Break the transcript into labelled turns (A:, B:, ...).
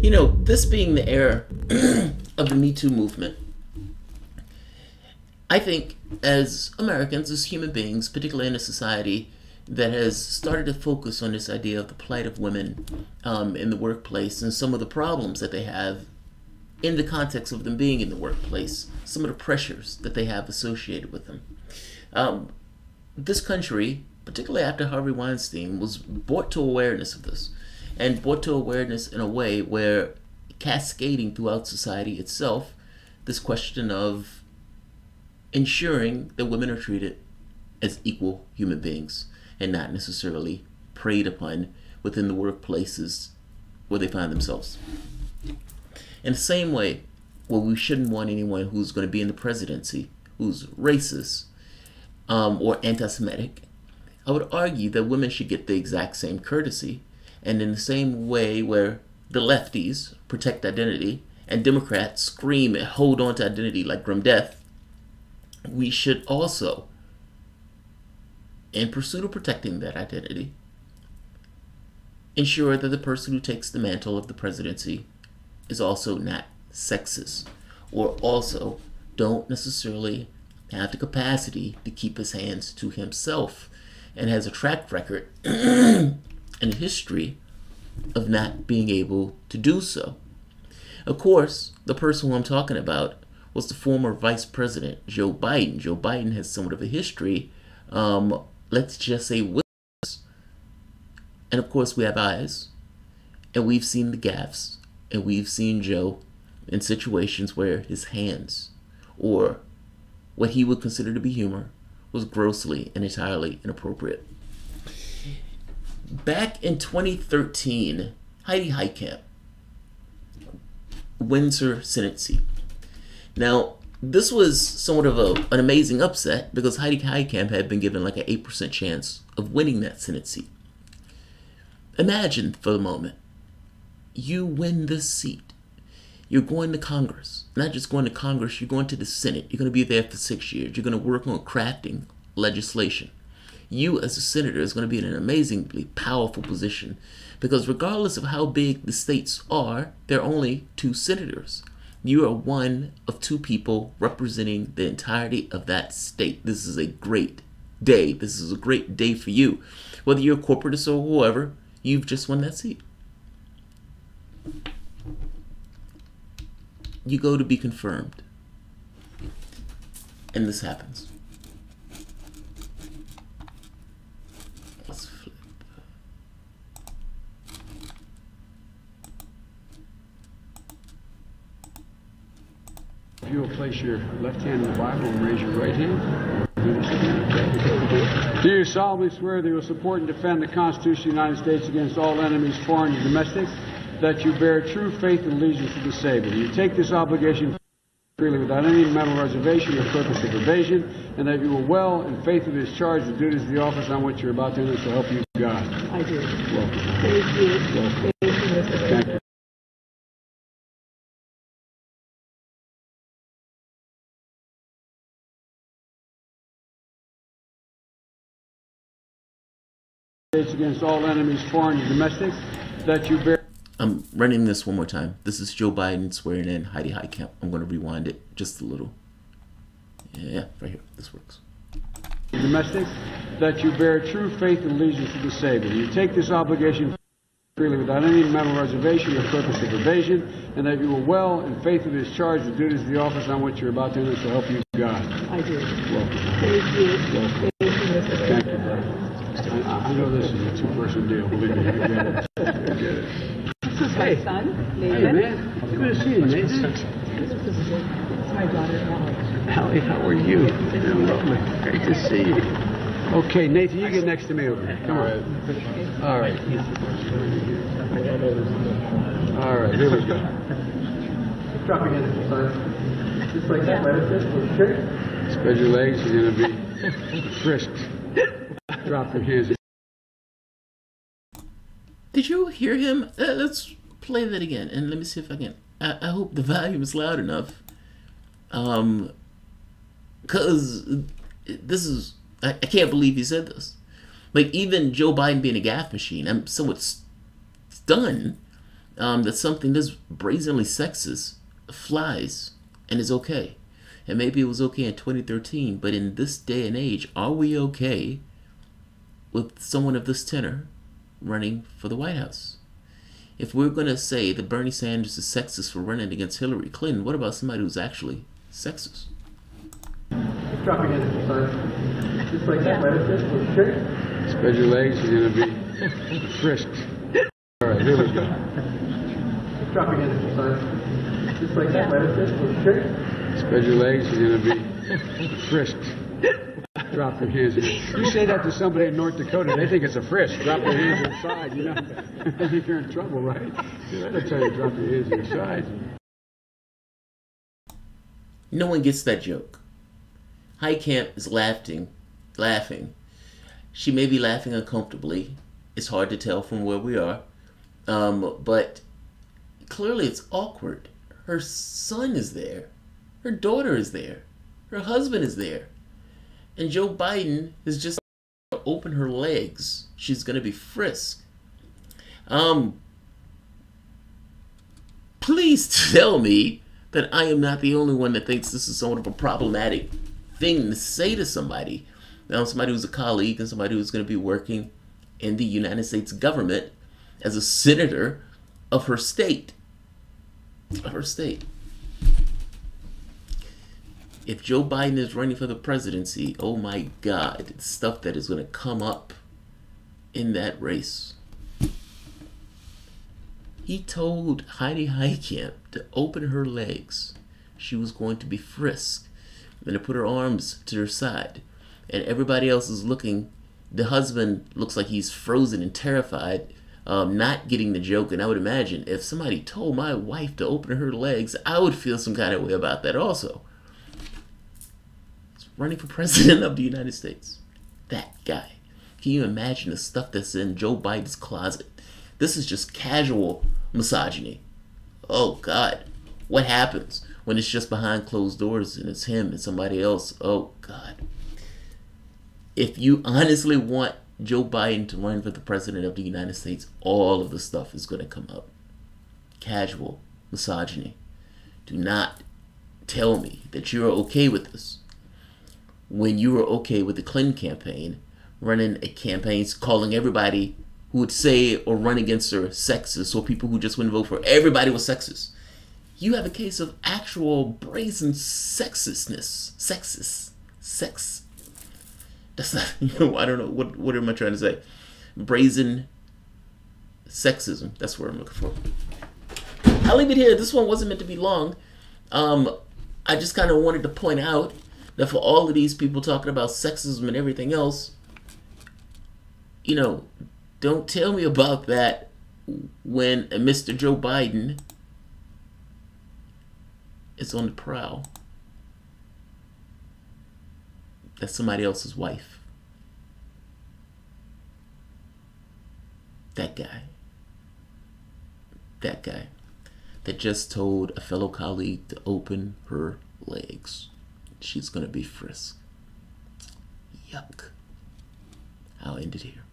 A: You know, this being the era of the Me Too movement, I think as Americans, as human beings, particularly in a society that has started to focus on this idea of the plight of women in the workplace and some of the problems that they have in the context of them being in the workplace, some of the pressures that they have associated with them. This country, particularly after Harvey Weinstein, was brought to awareness of this, and brought to awareness in a way where cascading throughout society itself, this question of ensuring that women are treated as equal human beings and not necessarily preyed upon within the workplaces where they find themselves. In the same way, well, we shouldn't want anyone who's going to be in the presidency who's racist or anti-Semitic. I would argue that women should get the exact same courtesy, and in the same way where the lefties protect identity and Democrats scream and hold on to identity like grim death, we should also, in pursuit of protecting that identity, ensure that the person who takes the mantle of the presidency is also not sexist, or also don't necessarily have the capacity to keep his hands to himself and has a track record and a history of not being able to do so. Of course, the person who I'm talking about was the former Vice President, Joe Biden. Joe Biden has somewhat of a history, let's just say, with us. And of course, we have eyes, and we've seen the gaffes, and we've seen Joe in situations where his hands, or what he would consider to be humor, was grossly and entirely inappropriate. Back in 2013, Heidi Heitkamp wins her Senate seat. Now, this was somewhat of an amazing upset because Heidi Heitkamp had been given like an 8% chance of winning that Senate seat. Imagine for the moment, you win this seat. You're going to Congress. Not just going to Congress, you're going to the Senate. You're going to be there for 6 years. You're going to work on crafting legislation. You as a senator is going to be in an amazingly powerful position because regardless of how big the states are, there are only 2 senators. You are one of 2 people representing the entirety of that state. This is a great day. This is a great day for you. Whether you're a corporatist or whoever, you've just won that seat. You go to be confirmed. And this happens. Let's flip.
B: If you will place your left hand in the Bible and raise your right hand. Do you solemnly swear that you will support and defend the Constitution of the United States against all enemies, foreign and domestic, that you bear true faith and allegiance to the Savior? You take this obligation freely without any mental reservation or purpose of evasion, and that you will well and faithfully discharge the duties of the office on which you are about to enter, so help you God.
C: I do.
B: Welcome.
C: Thank you.
B: Welcome.
C: Thank you, Mr.
B: Thank
C: President.
B: you. Against all enemies, foreign and domestic, that you bear.
A: I'm running this one more time. This is Joe Biden swearing in Heidi Heitkamp. I'm going to rewind it just a little. Yeah, right here. This works.
B: Domestic, that you bear true faith and allegiance to the Savior. You take this obligation freely without any mental reservation or purpose of evasion, and that you will well and faithfully discharge the duties of the office on which you're about to enter, so help you God.
C: I do.
B: Welcome.
C: Thank you.
B: Welcome.
C: Thank you, Mr.
B: Thank
C: President.
B: you, brother. I know this is a 2-person deal. Believe me, you get it. You get it.
C: This is my son,
B: Hey,
C: Nathan.
B: man. It's good to see you, Nathan.
C: This is my daughter, Alex.
B: Allie, how are you? You're lovely. Great to see you. Okay, Nathan, you get next to me over here. Come on. All right. All right, here we go.
D: Drop your hands, son. Just like that, right? Okay.
B: Spread your legs. You're going to be frisked. Drop your hands.
A: Did you hear him? Let's play that again, and let me see if I can. I hope the volume is loud enough. Because this is, I can't believe he said this. Like, even Joe Biden being a gaffe machine, I'm somewhat stunned that something that's brazenly sexist flies and is okay. And maybe it was okay in 2013, but in this day and age, are we okay with someone of this tenor running for the White House? If we're going to say that Bernie Sanders is sexist for running against Hillary Clinton, what about somebody who's actually sexist?
D: Just drop your hands at the side. Just like that, right? That's it. Okay.
B: Spread your legs, you're going to be frisked. All right, here we go.
D: Just drop your hands at the side. Just like that, right? That's it. Okay.
B: Spread your legs, you're going to be frisked. Drop your hands. You say that to somebody in North Dakota, they think it's a frisk. Drop your hands to the side, you know. I think you're in trouble, right? They'll tell you to drop your hands to your side.
A: No one gets that joke. Heitkamp is laughing. She may be laughing uncomfortably. It's hard to tell from where we are. But clearly it's awkward. Her son is there. Her daughter is there. Her husband is there. And Joe Biden is just going to open her legs. She's going to be frisked. Please tell me that I am not the only one that thinks this is somewhat of a problematic thing to say to somebody. Now, somebody who's a colleague and somebody who's going to be working in the United States government as a senator of her state. If Joe Biden is running for the presidency, oh my God, it's stuff that is going to come up in that race. He told Heidi Heitkamp to open her legs. She was going to be frisked and to put her arms to her side. And everybody else is looking. The husband looks like he's frozen and terrified, not getting the joke. And I would imagine if somebody told my wife to open her legs, I would feel some kind of way about that also. Running for president of the United States. That guy. Can you imagine the stuff that's in Joe Biden's closet? This is just casual misogyny. Oh God. What happens when it's just behind closed doors and it's him and somebody else? Oh God. If you honestly want Joe Biden to run for the president of the United States, all of the stuff is going to come up. Casual misogyny. Do not tell me that you're okay with this when you were okay with the Clinton campaign, running a campaign calling everybody who would say or run against her sexist, or people who just wouldn't vote for everybody was sexist. You have a case of actual brazen sexistness. Sex. That's not, I don't know, what am I trying to say? Brazen sexism. That's what I'm looking for. I'll leave it here. This one wasn't meant to be long. I just kind of wanted to point out that for all of these people talking about sexism and everything else, don't tell me about that when Mr. Joe Biden is on the prowl. That's somebody else's wife. That guy that just told a fellow colleague to open her legs. She's gonna be frisked. Yuck. I'll end it here.